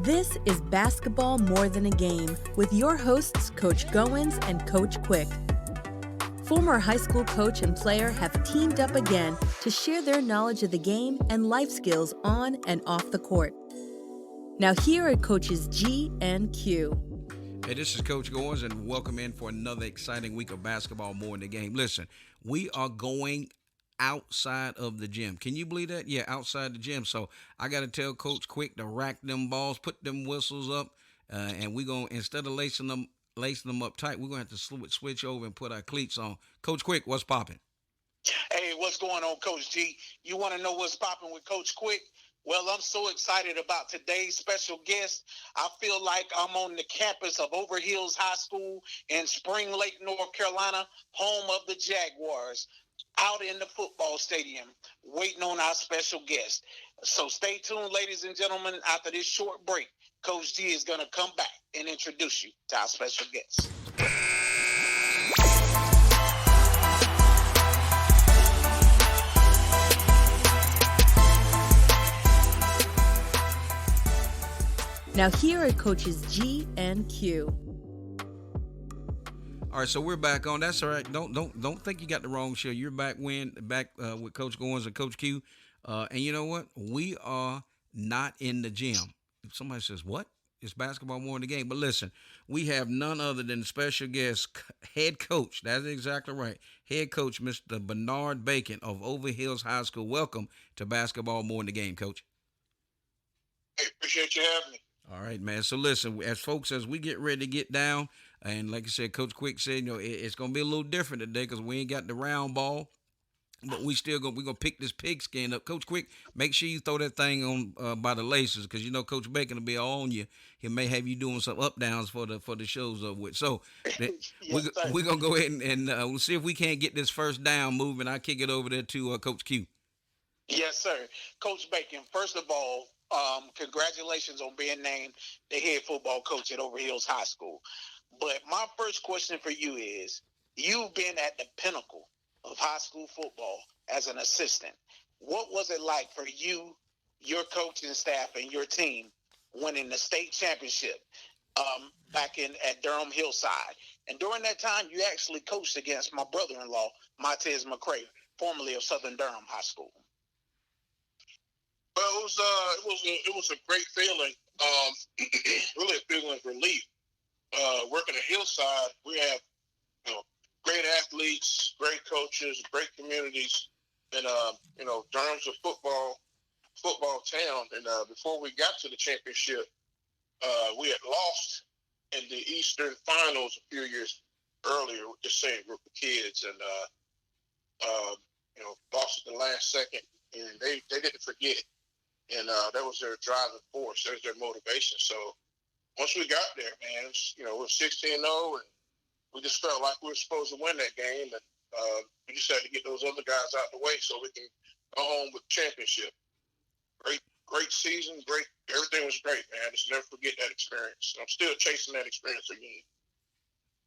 This is Basketball More Than a Game with your hosts, Coach Goins and Coach Quick. Former high school coach and player have teamed up again to share their knowledge of the game and life skills on and off the court. Now here are Coaches G and Q. Hey, this is Coach Goins, and welcome in for another exciting week of Basketball More Than a Game. Listen, we are going outside of the gym. Can you believe that? Yeah, outside the gym. So I got to tell Coach Quick to rack them balls, put them whistles up, and we're going to, instead of lacing them up tight, we're going to have to switch over and put our cleats on. Coach Quick, what's popping? Hey, what's going on, Coach G? You want to know what's popping with Coach Quick? Well, I'm so excited about today's special guest. I feel like I'm on the campus of Overhills High School in Spring Lake, North Carolina, home of the Jaguars, out in the football stadium, waiting on our special guest. So stay tuned, ladies and gentlemen. After this short break, Coach G is going to come back and introduce you to our special guest. Now here are Coaches G and Q. All right, so we're back on. That's all right. Don't think you got the wrong show. You're back with Coach Goins and Coach Q. And you know what? We are not in the gym. If somebody says, what? It's basketball more in the game. But listen, we have none other than special guest head coach. That's exactly right. Head coach, Mr. Bernard Bacon of Overhills High School. Welcome to Basketball More in the Game, Coach. Hey, appreciate you having me. All right, man. So listen, as we get ready to get down, and like I said, Coach Quick said, it's gonna be a little different today because we ain't got the round ball, but we're gonna pick this pigskin up. Coach Quick, make sure you throw that thing on by the laces because Coach Bacon will be all on you. He may have you doing some up downs for the shows up with. So Yes, we're gonna go ahead and we'll see if we can't get this first down moving. I kick it over there to Coach Q. Yes, sir. Coach Bacon, first of all, congratulations on being named the head football coach at Overhills High School. But my first question for you is, you've been at the pinnacle of high school football as an assistant. What was it like for you, your coaching staff, and your team winning the state championship back at Durham Hillside? And during that time, you actually coached against my brother-in-law, Montez McCray, formerly of Southern Durham High School. Well, it was a great feeling. Really a feeling of relief. Working at Hillside, we have great athletes, great coaches, great communities, and Durham's a football town. And before we got to the championship, we had lost in the Eastern Finals a few years earlier with the same group of kids, and lost at the last second, and they didn't forget it. And that was their driving force. That was their motivation. So once we got there, man, we're 16-0, and we just felt like we were supposed to win that game. And we just had to get those other guys out the way so we can go home with the championship. Great season. Everything was great, man. Just never forget that experience. I'm still chasing that experience again.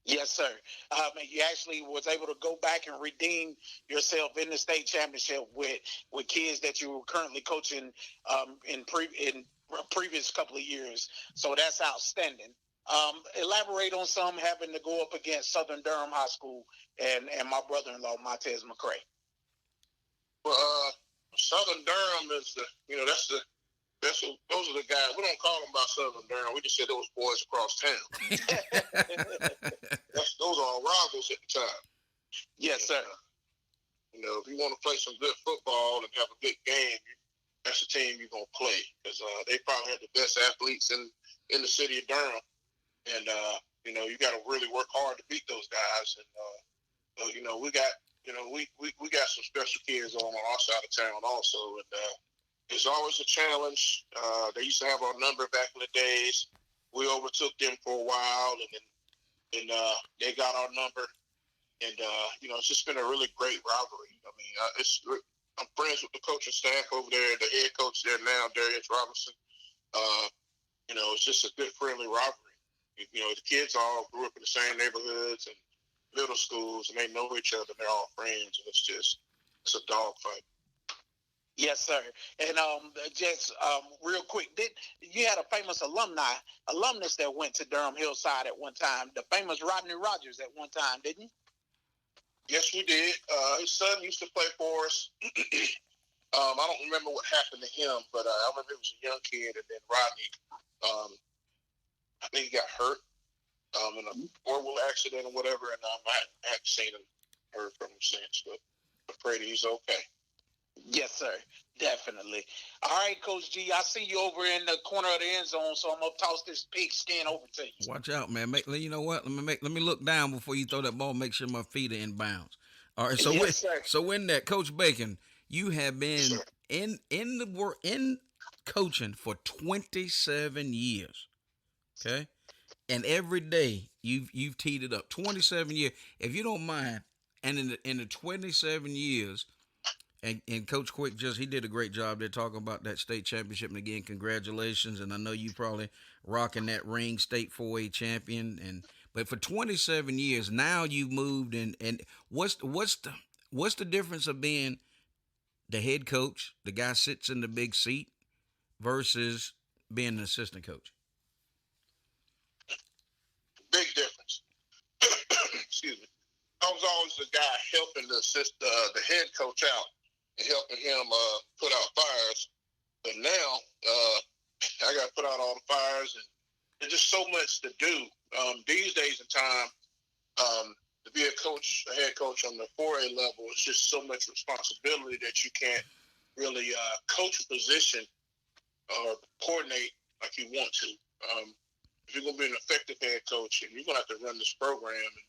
Yes, sir. You actually was able to go back and redeem yourself in the state championship with kids that you were currently coaching in previous couple of years. So that's outstanding. Elaborate on some having to go up against Southern Durham High School and my brother-in-law, Montez McCray. Well, Southern Durham is those are the guys. We don't call them about Southern Durham. We just say those boys across town. Those are our rivals at the time. Yes, sir. If you want to play some good football and have a good game, that's the team you're going to play because they probably have the best athletes in the city of Durham. And, you got to really work hard to beat those guys. And, we got some special kids on our side of town also. And, it's always a challenge. They used to have our number back in the days. We overtook them for a while, and they got our number. And it's just been a really great rivalry. I mean, I'm friends with the coaching staff over there. The head coach there now, Darius Robinson. It's just a good, friendly rivalry. The kids all grew up in the same neighborhoods and middle schools, and they know each other. They're all friends, and it's a dog fight. Yes, sir. And just real quick, did you had a famous alumnus that went to Durham Hillside at one time? The famous Rodney Rogers at one time, didn't you? Yes, we did. His son used to play for us. I don't remember what happened to him, but I remember he was a young kid, and then Rodney, I think he got hurt in a horrible accident or whatever, and I haven't seen him, heard from him since, but I pray that he's okay. Yes, sir. Definitely. All right, Coach G. I see you over in the corner of the end zone, so I'm gonna toss this pigskin over to you. Watch out, man. You know what? Let me look down before you throw that ball. Make sure my feet are in bounds. All right. Yes, sir. So in that, Coach Bacon, you have Yes, been sir. in the work in coaching for 27 years. Okay, and every day you've teed it up. 27 years. If you don't mind, and in the 27 years, and Coach Quick he did a great job there talking about that state championship. And again, congratulations. And I know you probably rocking that ring, state 4A champion. But for 27 years now you've moved and what's the difference of being the head coach, the guy sits in the big seat, versus being an assistant coach? Big difference. Excuse me. I was always the guy helping the assist the head coach out and helping him put out fires. But now I got to put out all the fires, and there's just so much to do these days in time. To be a head coach on the 4A level, it's just so much responsibility that you can't really coach a position or coordinate like you want to. If you're going to be an effective head coach, and you're going to have to run this program and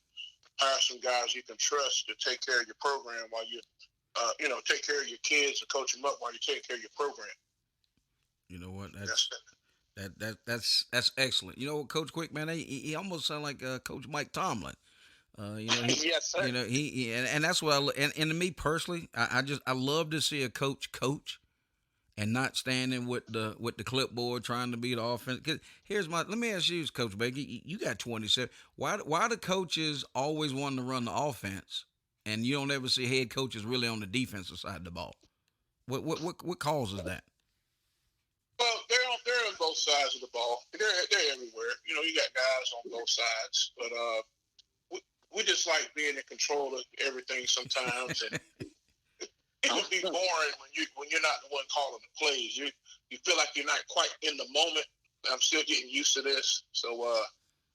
hire some guys you can trust to take care of your program while you, take care of your kids and coach them up while you take care of your program. You know what? That's excellent. You know what, Coach Quick, man, he almost sound like Coach Mike Tomlin. Yes, sir. And that's what and to me personally, I love to see a coach and not standing with the clipboard trying to be the offense. Cause let me ask you, Coach Baker, you got 27. Why do coaches always want to run the offense, and you don't ever see head coaches really on the defensive side of the ball? What causes that? Well, they're on both sides of the ball. They're everywhere. You got guys on both sides, but we just like being in control of everything sometimes, and it would be boring when you're not the one calling the plays. You feel like you're not quite in the moment. I'm still getting used to this, so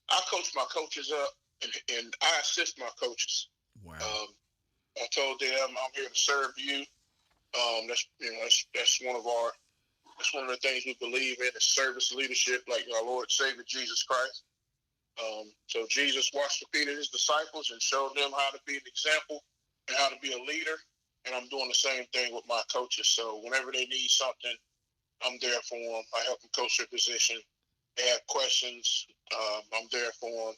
I coach my coaches up, and I assist my coaches. Wow. I told them I'm here to serve you. That's one of the things we believe in is service leadership, like our Lord Savior Jesus Christ. So Jesus washed the feet of his disciples and showed them how to be an example and how to be a leader. And I'm doing the same thing with my coaches. So whenever they need something, I'm there for them. I help them coach their position. They have questions, I'm there for them.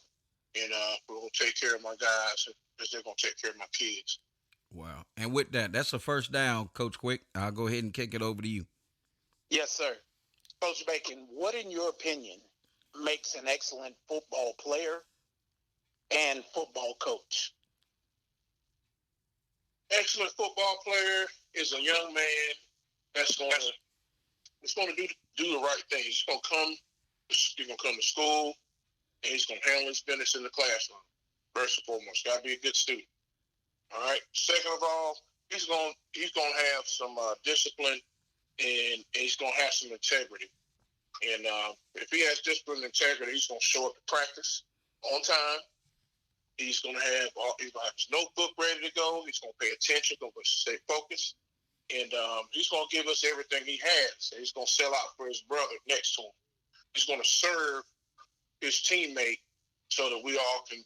And we're going to take care of my guys as they're going to take care of my kids. Wow. And with that, that's a first down, Coach Quick. I'll go ahead and kick it over to you. Yes, sir. Coach Bacon, what, in your opinion, makes an excellent football player and football coach? Excellent football player is a young man that's going to do the right thing. He's going to come to school, and he's going to handle his business in the classroom. First and foremost, got to be a good student. All right. Second of all, he's going to have some discipline, and he's going to have some integrity. And if he has discipline and integrity, he's going to show up to practice on time. He's going to have his notebook ready to go. He's going to pay attention, going to stay focused. And he's going to give us everything he has. And he's going to sell out for his brother next to him. He's going to serve his teammate so that we all can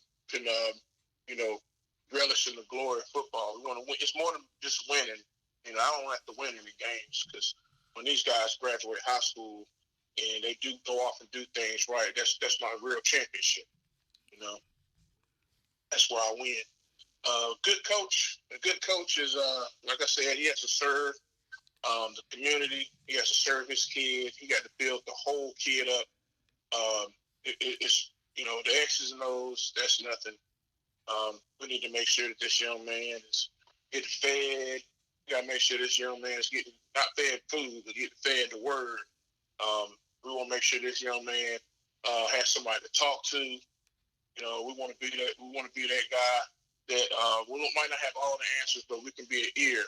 relish in the glory of football. We want to win. It's more than just winning. I don't have to win any games, because when these guys graduate high school and they do go off and do things right, that's my real championship. That's where I win. A good coach is, like I said, he has to serve the community. He has to serve his kid. He got to build the whole kid up. It's the X's and O's, that's nothing. We need to make sure that this young man is getting fed, got to make sure this young man is getting not fed food, but getting fed the word. We want to make sure this young man has somebody to talk to. We want to be that. We want to be that guy that might not have all the answers, but we can be an ear.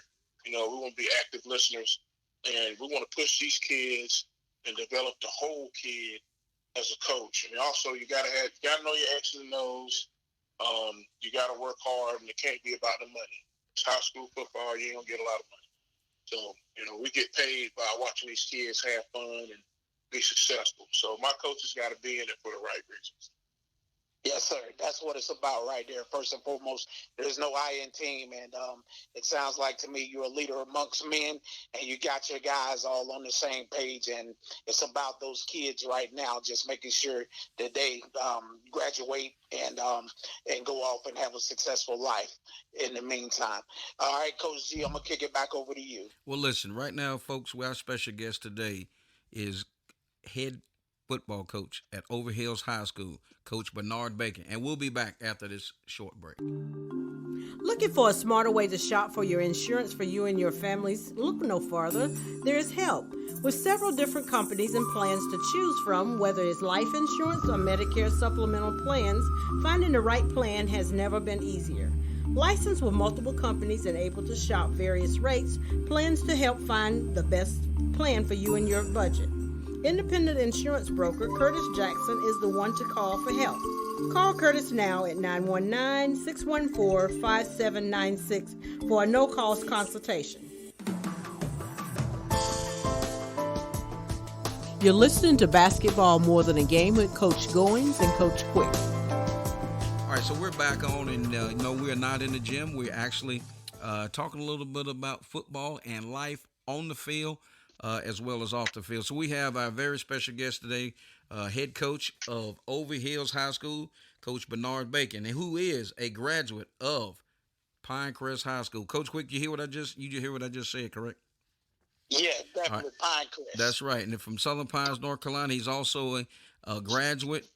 We want to be active listeners, and we want to push these kids and develop the whole kid as a coach. And also, you gotta know your X's and O's. You gotta work hard, and it can't be about the money. It's high school football. You ain't gonna get a lot of money. So we get paid by watching these kids have fun and be successful. So my coaches got to be in it for the right reasons. Yes, sir. That's what it's about right there. First and foremost, there's no I in team. And it sounds like to me you're a leader amongst men and you got your guys all on the same page. And it's about those kids right now, just making sure that they graduate and go off and have a successful life in the meantime. All right, Coach G, I'm going to kick it back over to you. Well, listen, right now, folks, our special guest today is head football coach at Overhills High School, Coach Bernard Bacon. And we'll be back after this short break. Looking for a smarter way to shop for your insurance for you and your families? Look no farther. There is help. With several different companies and plans to choose from, whether it's life insurance or Medicare supplemental plans, finding the right plan has never been easier. Licensed with multiple companies and able to shop various rates, plans to help find the best plan for you and your budget. Independent insurance broker Curtis Jackson is the one to call for help. Call Curtis now at 919-614-5796 for a no-cost consultation. You're listening to Basketball More Than a Game with Coach Goins and Coach Quick. All right, so we're back on, and no, we're not in the gym. We're actually talking a little bit about football and life on the field as well as off the field. So we have our very special guest today, head coach of Overhills High School, Coach Bernard Bacon, and who is a graduate of Pinecrest High School. Coach Quick, you hear what I just said, correct? Yeah, definitely right. Pinecrest. That's right. And from Southern Pines, North Carolina, he's also a graduate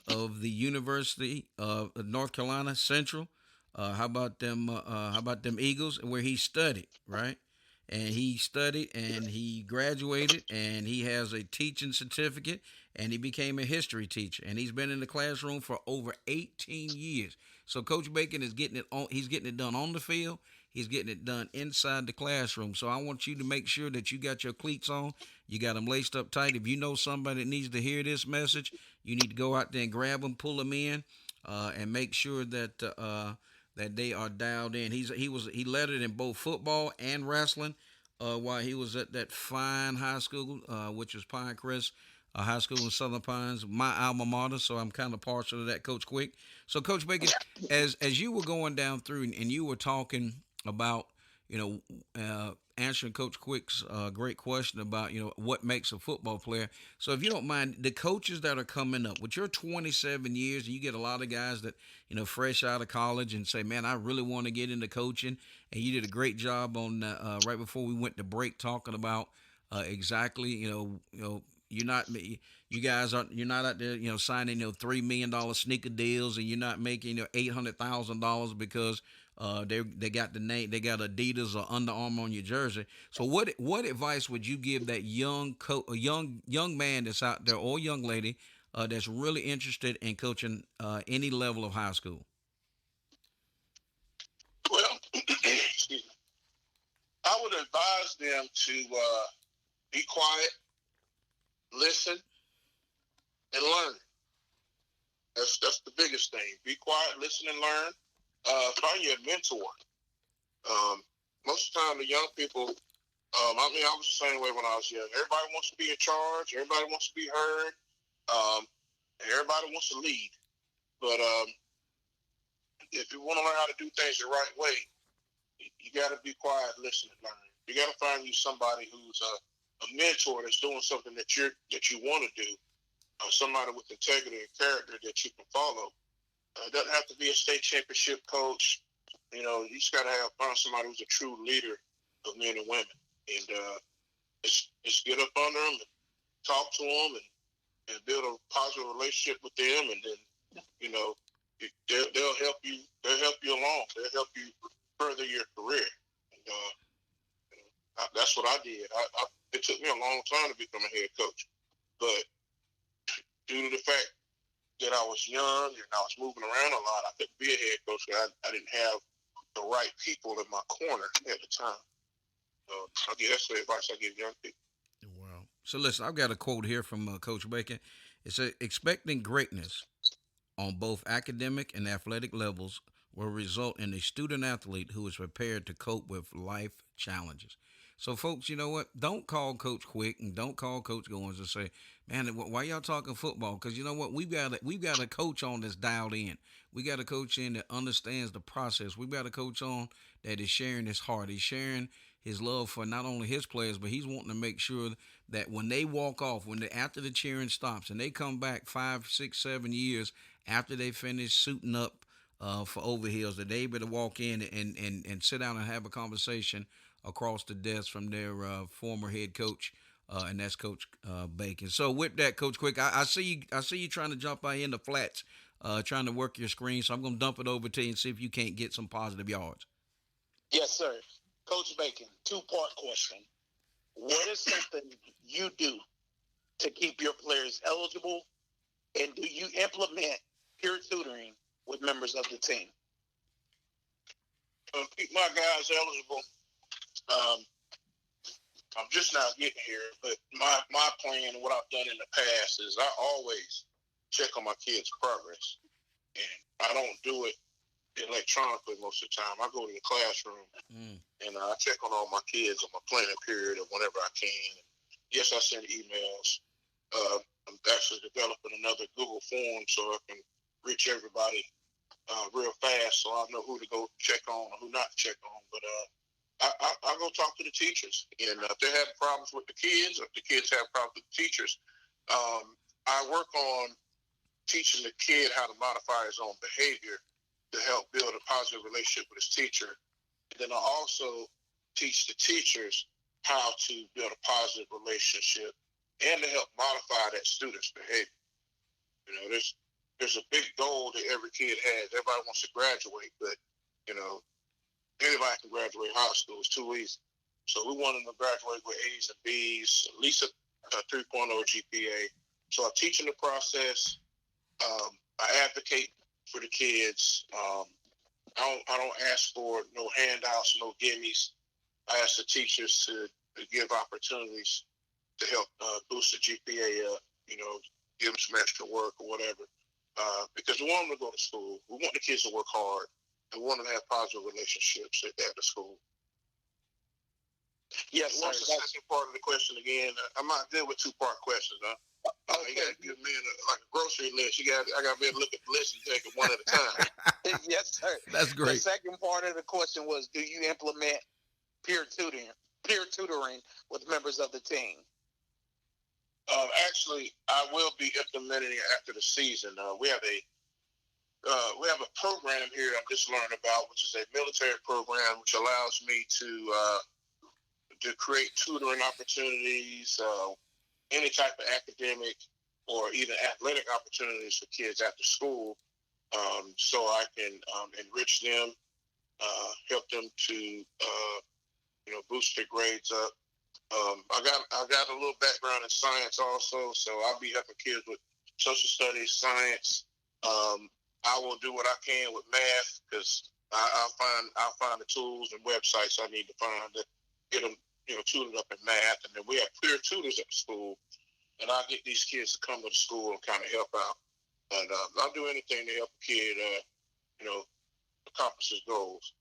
of the University of North Carolina Central. How about them Eagles, where he studied, right? And he studied and he graduated and he has a teaching certificate and he became a history teacher. And he's been in the classroom for over 18 years. So Coach Bacon is getting it on. He's getting it done on the field. He's getting it done inside the classroom. So I want you to make sure that you got your cleats on. You got them laced up tight. If you know somebody that needs to hear this message, you need to go out there and grab them, pull them in, and make sure that that they are dialed in. He led it in both football and wrestling while he was at that fine high school, which was Pinecrest High School in Southern Pines, my alma mater. So I'm kind of partial to that, Coach Quick. So Coach Bacon, as you were going down through and you were talking about answering Coach Quick's great question about what makes a football player. So if you don't mind, the coaches that are coming up with your 27 years, you get a lot of guys that fresh out of college and say, man, I really want to get into coaching. And you did a great job on right before we went to break talking about exactly you're not out there signing $3 million sneaker deals, and you're not making $800,000 because they got the name, they got Adidas or Under Armour on your jersey. So what advice would you give that young man that's out there, or young lady that's really interested in coaching any level of high school? Well, excuse me. I would advise them to be quiet, listen, and learn. That's the biggest thing. Be quiet, listen, and learn. Find your mentor. Most of the time, the young people, I was the same way when I was young. Everybody wants to be in charge. Everybody wants to be heard. And everybody wants to lead. But if you want to learn how to do things the right way, you got to be quiet, listen, and learn. You got to find you somebody who's a mentor that's doing something that you want to do. Somebody with integrity and character that you can follow. It doesn't have to be a state championship coach. You just got to find somebody who's a true leader of men and women. And just get up under them and talk to them and build a positive relationship with them. And then, they'll help you. They'll help you along. They'll help you further your career. And That's what I did. It took me a long time to become a head coach, but due to the fact that I was young and I was moving around a lot, I couldn't be a head coach. I didn't have the right people in my corner at the time. So I guess that's the advice I give young people. Wow. So listen, I've got a quote here from Coach Bacon. It says, "Expecting greatness on both academic and athletic levels will result in a student athlete who is prepared to cope with life challenges." So, folks, you know what? Don't call Coach Quick and don't call Coach Goins and say, "Man, why y'all talking football?" Because you know what? We've got a coach on that's dialed in. We got a coach in that understands the process. We've got a coach on that is sharing his heart. He's sharing his love for not only his players, but he's wanting to make sure that when they walk off, after the cheering stops, and they come back 5, 6, 7 years after they finish suiting up for Overhills, that they able to walk in and sit down and have a conversation across the desk from their former head coach, and that's Coach Bacon. So with that, Coach Quick, I see you. I see you trying to jump out in the flats, trying to work your screen. So I'm gonna dump it over to you and see if you can't get some positive yards. Yes, sir. Coach Bacon, two-part question. What is something you do to keep your players eligible, and do you implement peer tutoring with members of the team? Keep my guys eligible. Um, I'm just now getting here, but my plan and what I've done in the past is I always check on my kids' progress, and I don't do it electronically most of the time. I go to the classroom Mm. and I check on all my kids on my planning period or whenever I can. Yes, I send emails. I'm actually developing another Google form so I can reach everybody real fast, so I know who to go check on or who not to check on. But I go talk to the teachers, and if they have problems with the kids, or if the kids have problems with the teachers, I work on teaching the kid how to modify his own behavior to help build a positive relationship with his teacher. And then I also teach the teachers how to build a positive relationship and to help modify that student's behavior. You know, there's a big goal that every kid has. Everybody wants to graduate, but you know, anybody can graduate high school. It's too easy. So we want them to graduate with A's and B's, at least a 3.0 GPA. So I teach them the process. I advocate for the kids. I don't ask for no handouts, no gimmies. I ask the teachers to give opportunities to help boost the GPA up. You know, give them some extra work or whatever. Because we want them to go to school. We want the kids to work hard, and we want them to have positive relationships at the school. Yes, sir. What's the second part of the question again? I'm not good with two-part questions, huh? Okay. You got to give me like a grocery list. I got to be able to look at the list and take it one at a time. Yes, sir. That's The great. second part of the question was, do you implement peer tutoring, peer tutoring with members of the team? Actually, I will be implementing it after the season. We have a program here I'm just learning about, which is a military program, which allows me to create tutoring opportunities, any type of academic or even athletic opportunities for kids after school, so I can enrich them, help them to boost their grades up. I got a little background in science also, so I'll be helping kids with social studies, science. I will do what I can with math because I'll find the tools and websites I need to find to get them tutored up in math. And then we have peer tutors at the school, and I'll get these kids to come to the school and kind of help out. And I'll do anything to help a kid, accomplish his goals.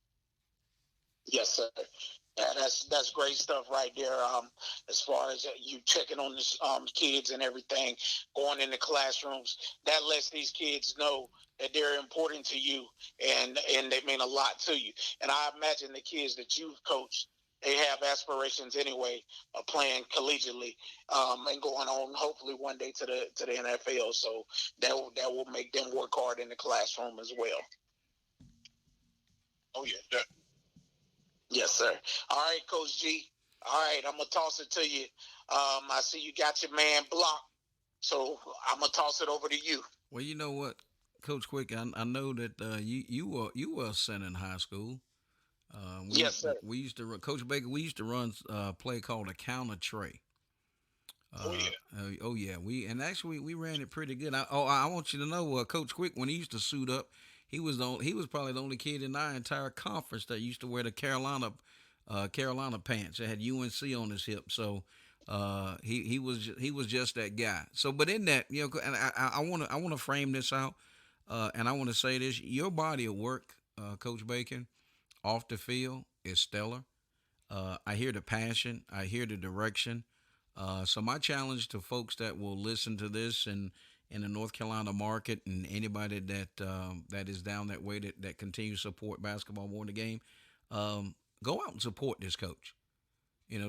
Yes, sir. Yeah, that's great stuff right there. As far as you checking on the kids and everything, going in the classrooms, that lets these kids know that they're important to you and they mean a lot to you. And I imagine the kids that you've coached, they have aspirations anyway of playing collegiately and going on hopefully one day to the NFL. So that will make them work hard in the classroom as well. Oh yeah, Yes, sir. All right, Coach G. All right, I'm gonna toss it to you. I see you got your man blocked, so I'm gonna toss it over to you. Well, you know what, Coach Quick, I know that you were a center in high school. Yes, sir. We used to run, Coach Baker. We used to run a play called a counter tray. Oh yeah. Oh yeah, and actually we ran it pretty good. I want you to know, Coach Quick, when he used to suit up, he was probably the only kid in our entire conference that used to wear the Carolina pants that had UNC on his hip. So he was just that guy. So, but in that, and I want to frame this out, and I want to say this: your body of work, Coach Bacon, off the field is stellar. I hear the passion. I hear the direction. So my challenge to folks that will listen to this and in the North Carolina market and anybody that is down that way that continues to support basketball more than the game, go out and support this coach.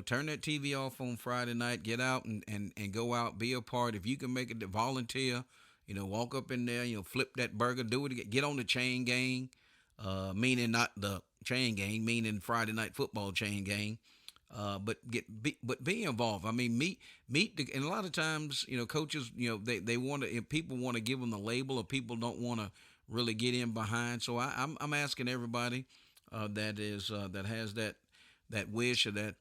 Turn that TV off on Friday night. Get out and go out, be a part. If you can make it to volunteer, walk up in there, flip that burger, do it again. Get on the chain gang, meaning not the chain gang, meaning Friday night football chain gang. But be involved. I mean, and a lot of times, coaches, they want to. If people want to give them the label, or people don't want to really get in behind. So I'm asking everybody that has that wish or that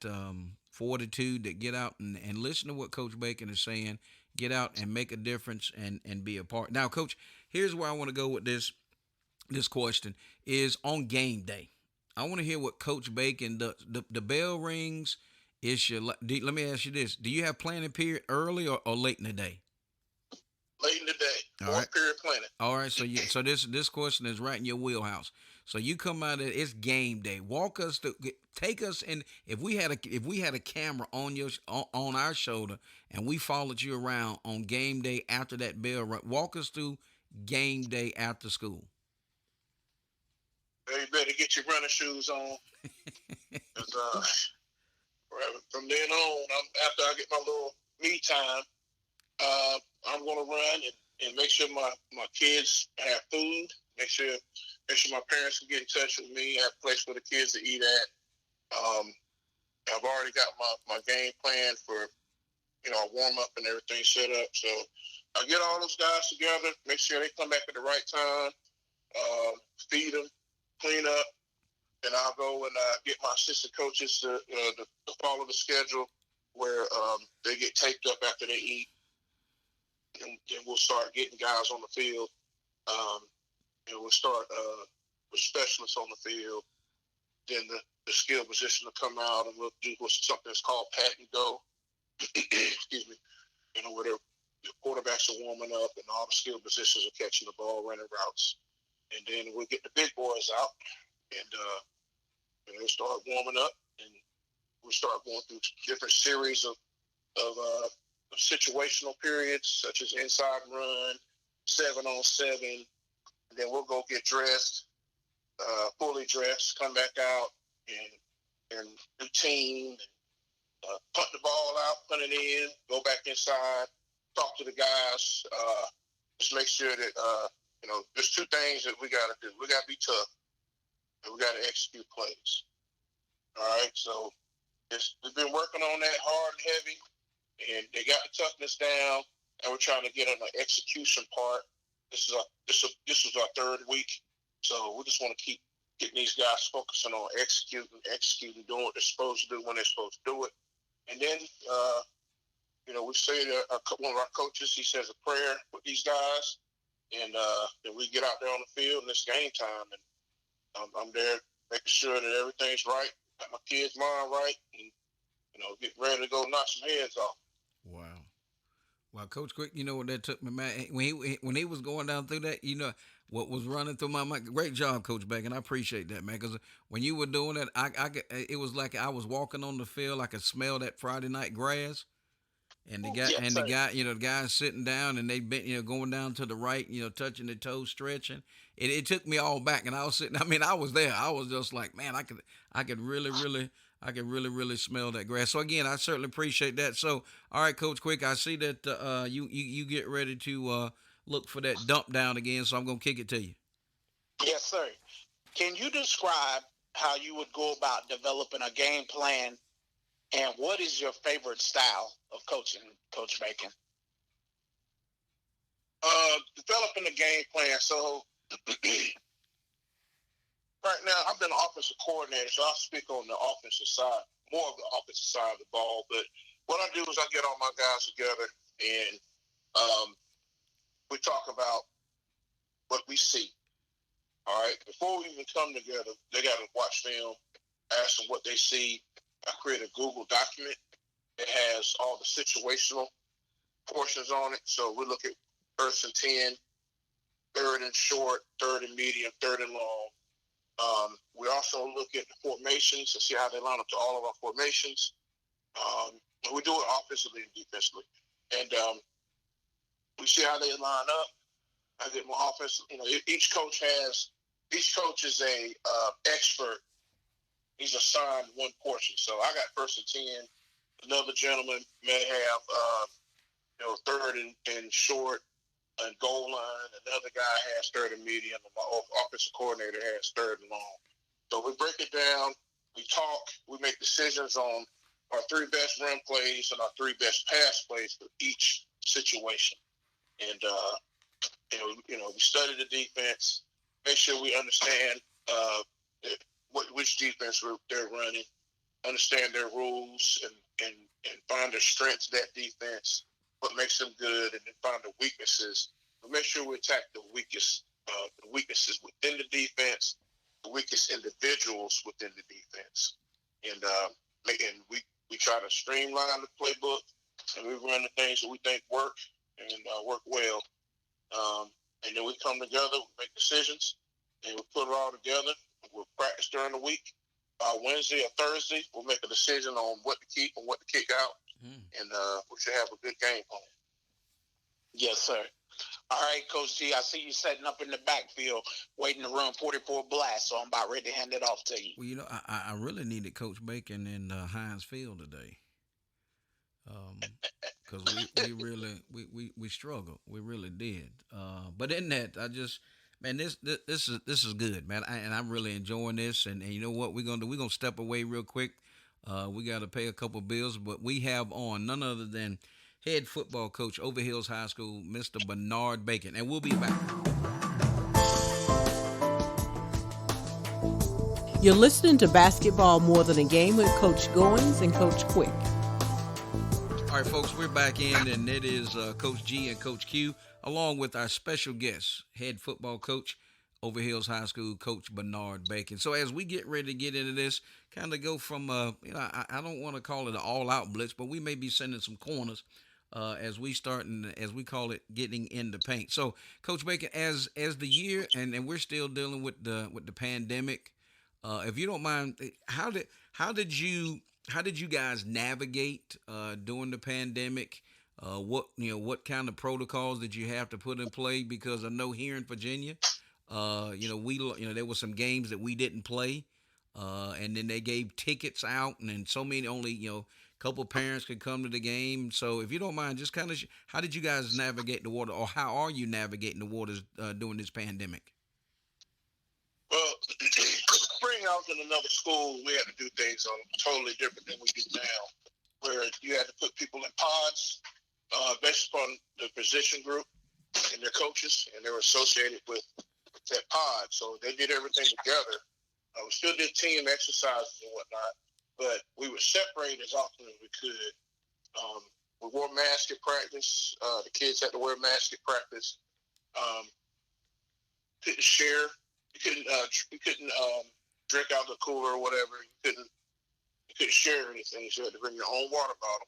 fortitude to get out and listen to what Coach Bacon is saying. Get out and make a difference and be a part. Now, Coach, here's where I want to go with this question is on game day. I want to hear what Coach Bacon does. The bell rings. Let me ask you this: do you have planning period early or late in the day? Late in the day, All fourth right. period planning. All right. So this question is right in your wheelhouse. So you come out of it's game day. Take us in. If we had a camera on our shoulder and we followed you around on game day after that bell rung, walk us through game day after school. You better get your running shoes on. 'Cause, from then on, after I get my little me time, I'm gonna run and make sure my kids have food. Make sure my parents can get in touch with me. Have a place for the kids to eat at. I've already got my game plan for warm up and everything set up. So I get all those guys together, make sure they come back at the right time, feed them, clean up, and I'll go and get my assistant coaches to follow the schedule where they get taped up after they eat, and we'll start getting guys on the field. And we'll start with specialists on the field. Then the skill position will come out, and we'll do something that's called pat and go. Excuse me. Where the quarterbacks are warming up, and all the skill positions are catching the ball, running routes. And then we'll get the big boys out, and they'll start warming up, and we'll start going through different series of situational periods, such as inside run, 7-on-7, and then we'll go get dressed, fully dressed, come back out, and routine, punt the ball out, punt it in, go back inside, talk to the guys, just make sure that there's two things that we got to do. We got to be tough, and we got to execute plays. All right, so we've been working on that hard and heavy, and they got the toughness down, and we're trying to get on the execution part. This was our third week, so we just want to keep getting these guys focusing on executing, doing what they're supposed to do when they're supposed to do it. And then, we say that one of our coaches, he says a prayer with these guys, and then we get out there on the field, and it's game time. And I'm there making sure that everything's right, got my kids' mind right, and, getting ready to go knock some heads off. Wow. Well, Coach Quick, you know what that took me, man. When he was going down through that, what was running through my mind. Great job, Coach Bacon. I appreciate that, man. Because when you were doing that, it was like I was walking on the field. I could smell that Friday night grass. And the guy sitting down, and they been, going down to the right, touching their toes, stretching. It took me all back, and I was sitting. I mean, I was there. I was just like, man, I could really smell that grass. So again, I certainly appreciate that. So, all right, Coach Quick, I see that you get ready to look for that dump down again. So I'm gonna kick it to you. Yes, sir. Can you describe how you would go about developing a game plan, and what is your favorite style of coaching, Coach Bacon? Developing a game plan. So Right now, I've been an offensive coordinator, so I'll speak on the offensive side, more of the offensive side of the ball. But what I do is I get all my guys together and we talk about what we see. All right. Before we even come together, they got to watch film, ask them what they see. I create a Google document that has all the situational portions on it. So we look at first and 10, third and short, third and medium, third and long. We also look at the formations to see how they line up to all of our formations. We do it offensively and defensively. And we see how they line up. I get more offense. Each coach is a expert. He's assigned one portion. So I got first and 10. Another gentleman may have, third and short and goal line. Another guy has third and medium. And my offensive coordinator has third and long. So we break it down. We talk. We make decisions on our three best run plays and our three best pass plays for each situation. And we study the defense, make sure we understand which defense they're running, understand their rules, and find their strengths of that defense, what makes them good, and then find the weaknesses. But make sure we attack the weaknesses within the defense, the weakest individuals within the defense, and we try to streamline the playbook, and we run the things that we think work and work well. And then we come together, we make decisions, and we put it all together. We'll practice during the week. Wednesday or Thursday, we'll make a decision on what to keep and what to kick out, and we should have a good game plan. Yes, sir. All right, Coach G, I see you setting up in the backfield, waiting to run 44 blast, so I'm about ready to hand it off to you. Well, I really needed Coach Bacon in Heinz Field today. Because we really we struggled, we really did. But in that, this is good, man, and I'm really enjoying this. And you know what we're gonna do? We're gonna step away real quick. We got to pay a couple bills, but we have on none other than head football coach, Overhills High School, Mr. Bernard Bacon, and we'll be back. You're listening to Basketball More Than a Game with Coach Goins and Coach Quick. All right, folks, we're back in, and it is Coach G and Coach Q, along with our special guest, head football coach, Overhills High School, Coach Bernard Bacon. So as we get ready to get into this, kind of go from, I don't want to call it an all-out blitz, but we may be sending some corners as we start, and as we call it, getting in the paint. So, Coach Bacon, as the year, and we're still dealing with the pandemic, if you don't mind, how did you guys navigate during the pandemic? What kind of protocols did you have to put in play? Because I know here in Virginia, there were some games that we didn't play, and then they gave tickets out, and then so many only couple parents could come to the game. So if you don't mind, just kind of how did you guys navigate the water, or how are you navigating the waters during this pandemic? Well, spring I was in another school. We had to do things totally different than we do now, where you had to put people in pods based upon the position group and their coaches, and they were associated with that pod. So they did everything together. We still did team exercises and whatnot, but we would separate as often as we could. We wore masks at practice. The kids had to wear masks at practice. Couldn't share. You couldn't drink out the cooler or whatever. You couldn't share anything. So you had to bring your own water bottle.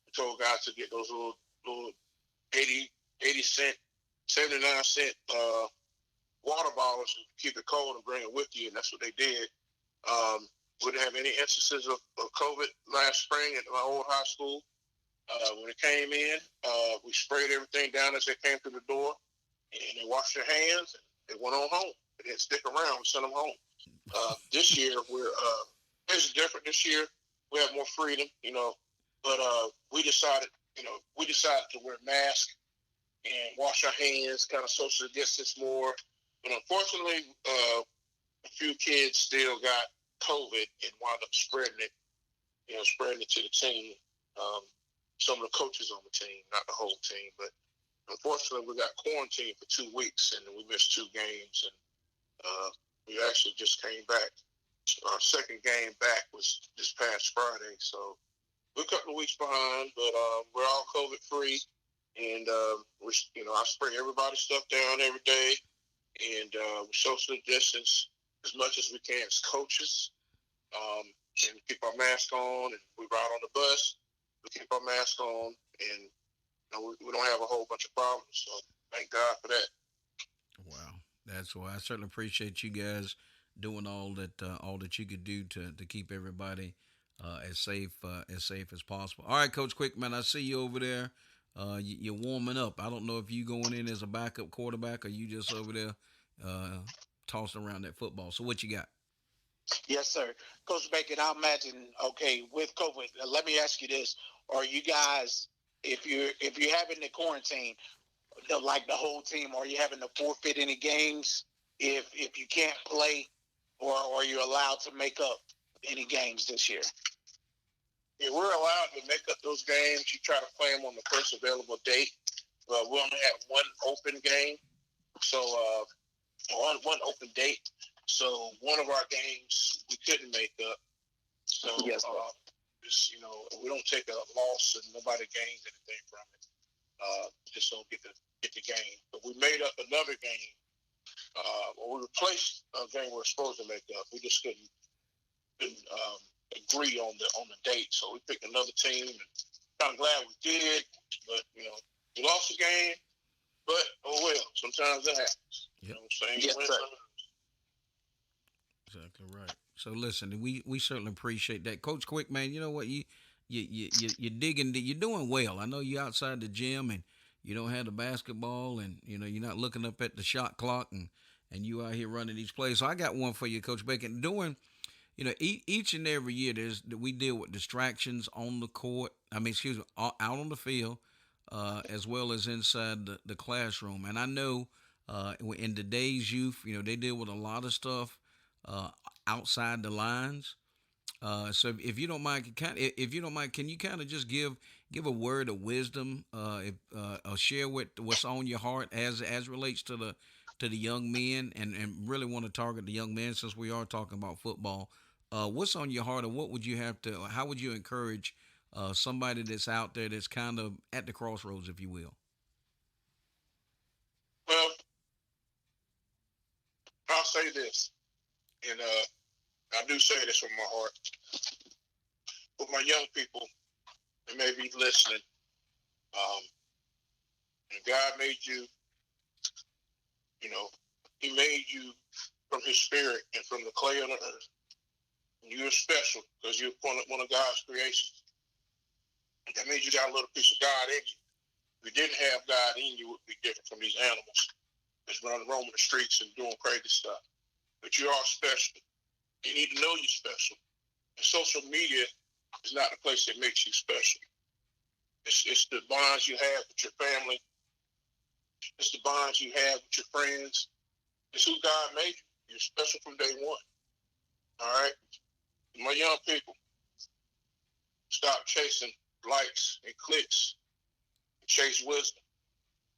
We told guys to get those little 80 cent, 79 cent water bottles and keep it cold and bring it with you, and that's what they did. We didn't have any instances of COVID last spring at my old high school. When it came in, we sprayed everything down as they came through the door, and they washed their hands, and they went on home. They didn't stick around. We sent them home. This year, it's different. This year, we have more freedom, but we decided to wear masks and wash our hands, kind of social distance more. But unfortunately, a few kids still got COVID and wound up spreading it to the team. Some of the coaches on the team, not the whole team, but unfortunately we got quarantined for 2 weeks and we missed 2 games. And We actually just came back. Our second game back was this past Friday, so we're a couple of weeks behind, but we're all COVID free, and I spray everybody's stuff down every day, and we social distance as much as we can as coaches, and keep our mask on, and we ride on the bus, we keep our mask on, and we don't have a whole bunch of problems. So thank God for that. Wow, that's why I certainly appreciate you guys doing all that you could do to keep everybody as safe as possible. All right, Coach Quickman, I see you over there. You're warming up. I don't know if you going in as a backup quarterback or you just over there uh, tossing around that football. So what you got? Yes, sir. Coach Bacon, I imagine, okay, with COVID, let me ask you this. Are you guys, if you're having the quarantine, like the whole team, are you having to forfeit any games if you can't play, or are you allowed to make up any games this year? Yeah, we're allowed to make up those games. You try to play them on the first available date. We only have one open game, so one open date. So one of our games we couldn't make up. So Yes, we don't take a loss and nobody gains anything from it. Just don't get the game. But we made up another game. Or we replaced a game we were supposed to make up. We just couldn't agree on the date. So we picked another team, and I'm glad we did. But we lost the game. But oh well, sometimes that happens. Yep. You know what I'm saying? Yes, sir. Exactly right. So listen, we certainly appreciate that, Coach Quick. Man, you know what you're digging. You're doing well. I know you're outside the gym and you don't have the basketball, and you're not looking up at the shot clock, and you out here running these plays. So I got one for you, Coach Bacon. Doing each and every year we deal with distractions on the court. I mean, excuse me, out on the field, as well as inside the classroom. And I know in today's youth, they deal with a lot of stuff uh, outside the lines. So if you don't mind, if you don't mind, can you kind of just give a word of wisdom, or share what's on your heart as relates to the young men, and really want to target the young men since we are talking about football. What's on your heart, and what would you have to? How would you encourage somebody that's out there that's kind of at the crossroads, if you will? Well, I'll say this, and I do say this from my heart. But my young people, they may be listening. Um, and God made you, He made you from His Spirit and from the clay of the earth. And you're special because you're one of God's creations. That means you got a little piece of God in you. If you didn't have God in you, it would be different from these animals that's running roaming the streets and doing crazy stuff. But you are special. You need to know you're special. And social media is not the place that makes you special. It's the bonds you have with your family. It's the bonds you have with your friends. It's who God made you. You're special from day one. All right? My young people, stop chasing likes and clicks and chase wisdom.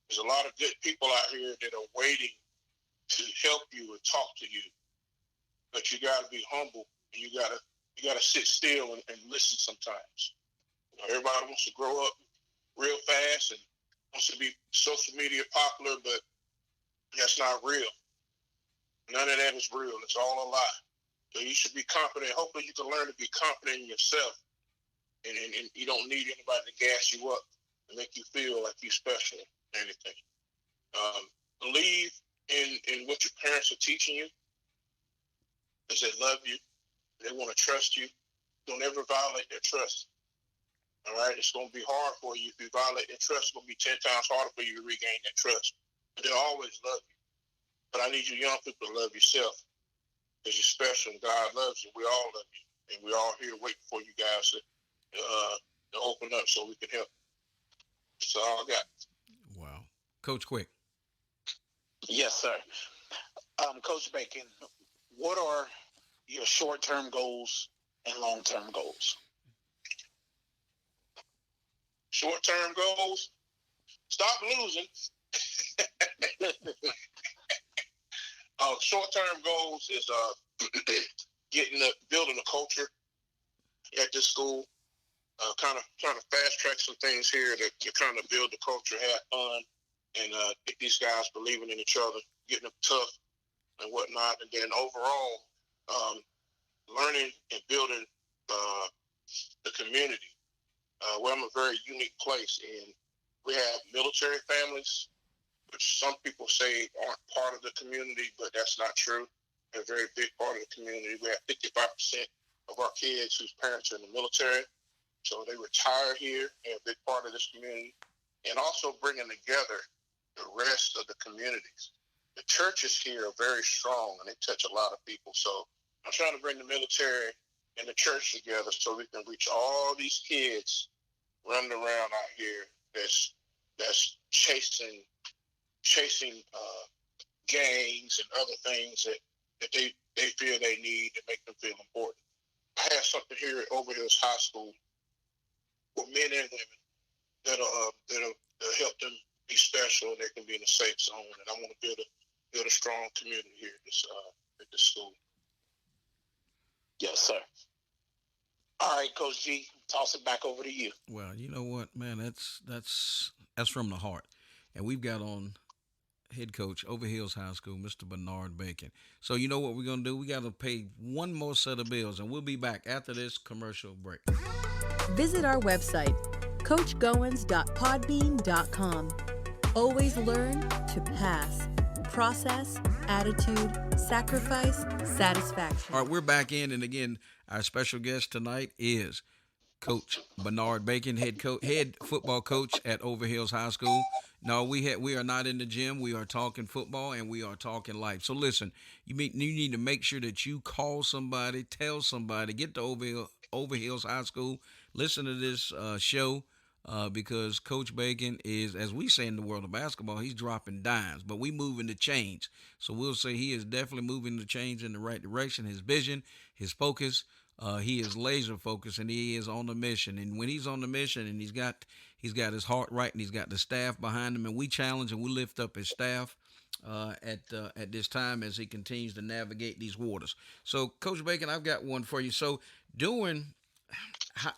There's a lot of good people out here that are waiting to help you and talk to you. But you got to be humble, and you gotta sit still and listen sometimes. Everybody wants to grow up real fast and wants to be social media popular, but that's not real. None of that is real. It's all a lie. So you should be confident. Hopefully you can learn to be confident in yourself, and you don't need anybody to gas you up and make you feel like you're special or anything. Believe in what your parents are teaching you, because they love you. They want to trust you. Don't ever violate their trust. All right? It's going to be hard for you if you violate their trust. It's going to be 10 times harder for you to regain that trust. But they'll always love you. But I need you young people to love yourself, because you're special and God loves you. We all love you. And we're all here waiting for you guys to open up so we can help. That's all I got. Wow, Coach Quick. Yes, sir. Coach Bacon, what are your short-term goals and long-term goals? Short-term goals, stop losing. Short-term goals is building a culture at this school. Kind of trying to fast track some things here to kind of build the culture, have fun, and get these guys believing in each other, getting them tough and whatnot. And then overall, um, learning and building the community. Where I'm a very unique place, and we have military families, which some people say aren't part of the community, but that's not true. They're a very big part of the community. We have 55% of our kids whose parents are in the military, so they retire here. They're a big part of this community, and also bringing together the rest of the communities. The churches here are very strong, and they touch a lot of people. So I'm trying to bring the military and the church together so we can reach all these kids running around out here that's chasing gangs and other things that they feel they need to make them feel important. I have something here at Overhills High School for men and women that'll help them be special and they can be in a safe zone. And I want to build a strong community here at this school. Yes, sir. All right, Coach G, toss it back over to you. Well, you know what, man, that's from the heart. And we've got on head coach Overhills High School, Mr. Bernard Bacon. So you know what we're gonna do? We gotta pay one more set of bills, and we'll be back after this commercial break. Visit our website, coachgoins.podbean.com. Always learn to pass. Process, attitude, sacrifice, satisfaction. All right, we're back in, and again, our special guest tonight is Coach Bernard Bacon, head football coach at Overhills High School. No, we are not in the gym. We are talking football and we are talking life. So listen, you need to make sure that you call somebody, tell somebody, get to Overhills High School, listen to this show. Because Coach Bacon is, as we say in the world of basketball, he's dropping dimes, but we moving the chains. So we'll say he is definitely moving the chains in the right direction. His vision, his focus, he is laser focused, and he is on the mission. And when he's on the mission, and he's got his heart right, and he's got the staff behind him, and we challenge and we lift up his staff at this time as he continues to navigate these waters. So, Coach Bacon, I've got one for you. So,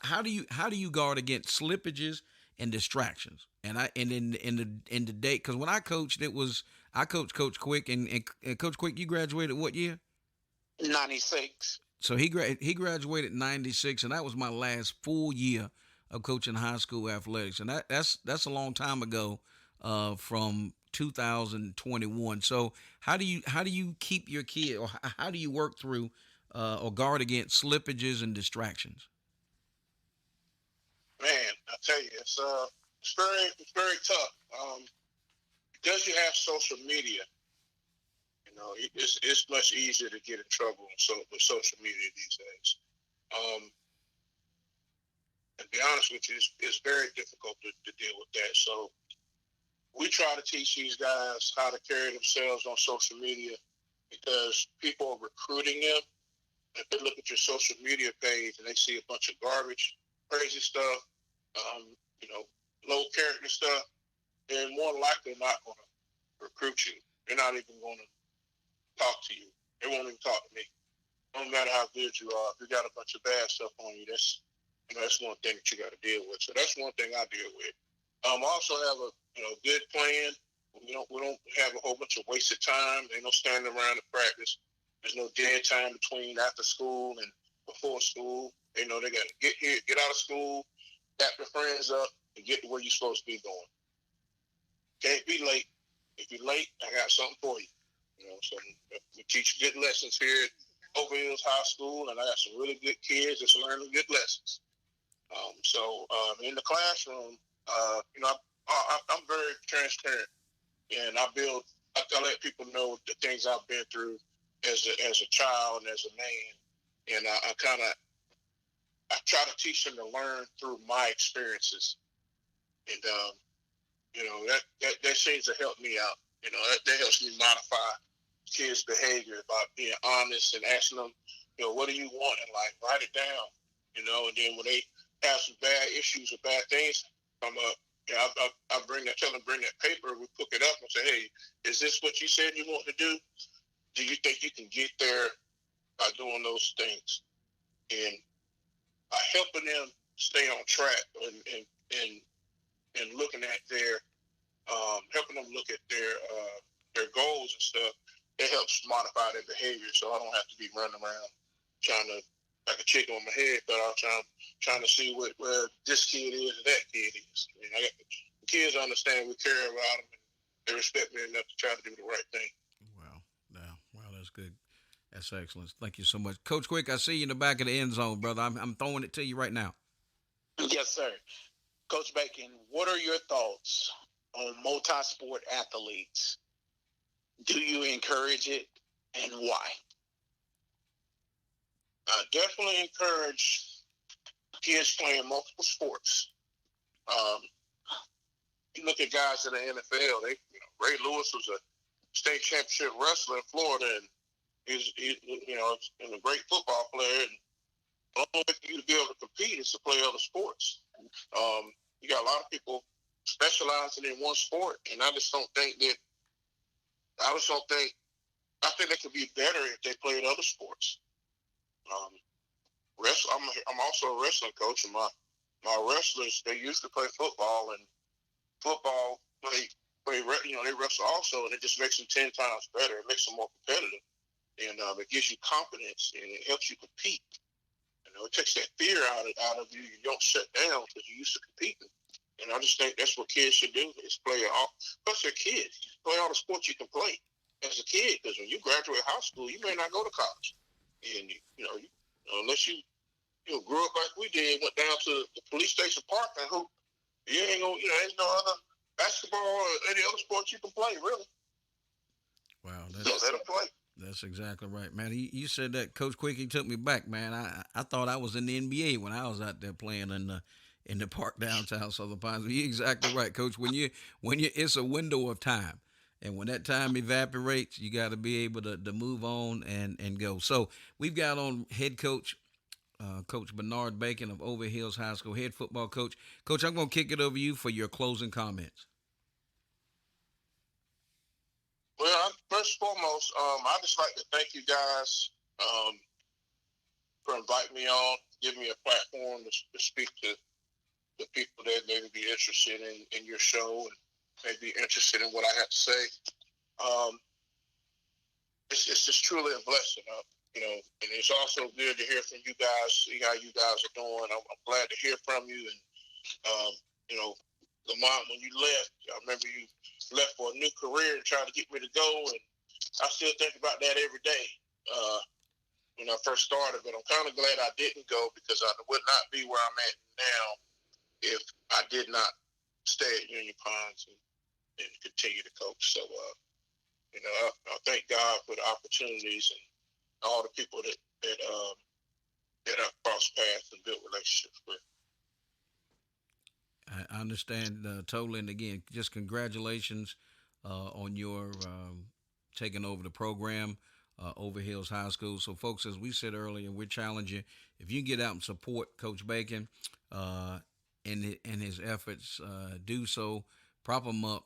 how do you guard against slippages and distractions? And in the day, because when I coached, I coached Coach Quick, and Coach Quick, you graduated what year? 96. So he graduated 96, and that was my last full year of coaching high school athletics, and that's a long time ago, from 2021. So how do you keep your kid, or how do you work through or guard against slippages and distractions? Man, I tell you, it's very tough. Because you have social media, it's much easier to get in trouble with social media these days. And to be honest with you, it's very difficult to deal with that. So we try to teach these guys how to carry themselves on social media because people are recruiting them. If they look at your social media page and they see a bunch of garbage, crazy stuff, low character stuff, they're more likely not going to recruit you. They're not even going to talk to you. They won't even talk to me. No matter how good you are, if you got a bunch of bad stuff on you, that's one thing that you got to deal with. So that's one thing I deal with. I also have a good plan. We don't have a whole bunch of wasted time. There's no standing around to practice. There's no dead time between after school and before school. They got to get here, get out of school, tap their friends up, and get to where you're supposed to be going. Can't be late. If you're late, I got something for you. So we teach good lessons here at Overhills High School, and I got some really good kids that's learning good lessons. In the classroom, I'm very transparent, and I let people know the things I've been through as a child and as a man, and I try to teach them to learn through my experiences, and that seems to help me out. That helps me modify kids' behavior by being honest and asking them, what do you want in life? Write it down, and then when they have some bad issues or bad things come up, I bring that paper, we pick it up and say, hey, is this what you said you want to do? do you think you can get there by doing those things and helping them stay on track and looking at their helping them look at their goals and stuff? It helps modify their behavior, so I don't have to be running around trying to, like a chicken on my head, but I'm trying to see where this kid is and that kid is. I mean, the kids understand we care about them, and they respect me enough to try to do the right thing. Wow, that's good. That's excellent. Thank you so much, Coach Quick. I see you in the back of the end zone, brother. I'm throwing it to you right now. Yes, sir. Coach Bacon, what are your thoughts on multi-sport athletes? Do you encourage it, and why? I definitely encourage kids playing multiple sports. You look at guys in the NFL. Ray Lewis was a state championship wrestler in Florida, and he's a great football player. And the only way for you to be able to compete is to play other sports. You got a lot of people specializing in one sport, and I think they could be better if they played other sports. I'm also a wrestling coach, and my wrestlers, they used to play football, and football they wrestle also, and it just makes them 10 times better. It makes them more competitive, and it gives you confidence, and it helps you compete. It takes that fear out of you. You don't shut down because you're used to competing. And I just think that's what kids should do, is play all. Plus, they're kids. Play all the sports you can play as a kid, because when you graduate high school, you may not go to college. And, unless you grew up like we did, went down to the police station park and hoop, you ain't gonna, there's no other basketball or any other sports you can play, really. Wow, so let them play. That's exactly right, man. You said that, Coach Quick. He took me back, man. I thought I was in the NBA when I was out there playing in the park downtown Southern Pines. You're exactly right, Coach. When you it's a window of time, and when that time evaporates, you got to be able to move on and go. So we've got on head coach, Coach Bernard Bacon of Overhills High School, head football coach. Coach, I'm going to kick it over to you for your closing comments. Well, first and foremost, I'd just like to thank you guys for inviting me on, giving me a platform to speak to the people that may be interested in your show and may be interested in what I have to say. It's just truly a blessing, and it's also good to hear from you guys, see how you guys are doing. I'm glad to hear from you, and Lamont, when you left, I remember you left for a new career and trying to get me to go, and I still think about that every day when I first started, but I'm kind of glad I didn't go, because I would not be where I'm at now if I did not stay at Union Pines and continue to coach. So, I thank God for the opportunities and all the people that I've crossed paths and built relationships with. I understand totally, and again, just congratulations on your taking over the program, Overhills High School. So, folks, as we said earlier, we're challenging, if you get out and support Coach Bacon in his efforts, do so, prop him up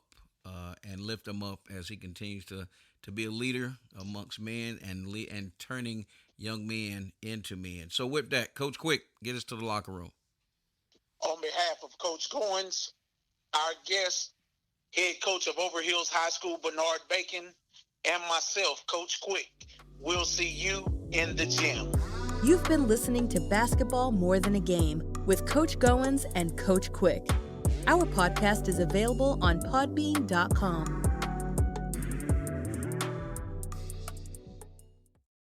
and lift him up as he continues to be a leader amongst men and turning young men into men. So, with that, Coach Quick, get us to the locker room. On behalf of Coach Goins, our guest, head coach of Overhills High School, Bernard Bacon, and myself, Coach Quick, we'll see you in the gym. You've been listening to Basketball More Than a Game with Coach Goins and Coach Quick. Our podcast is available on podbean.com.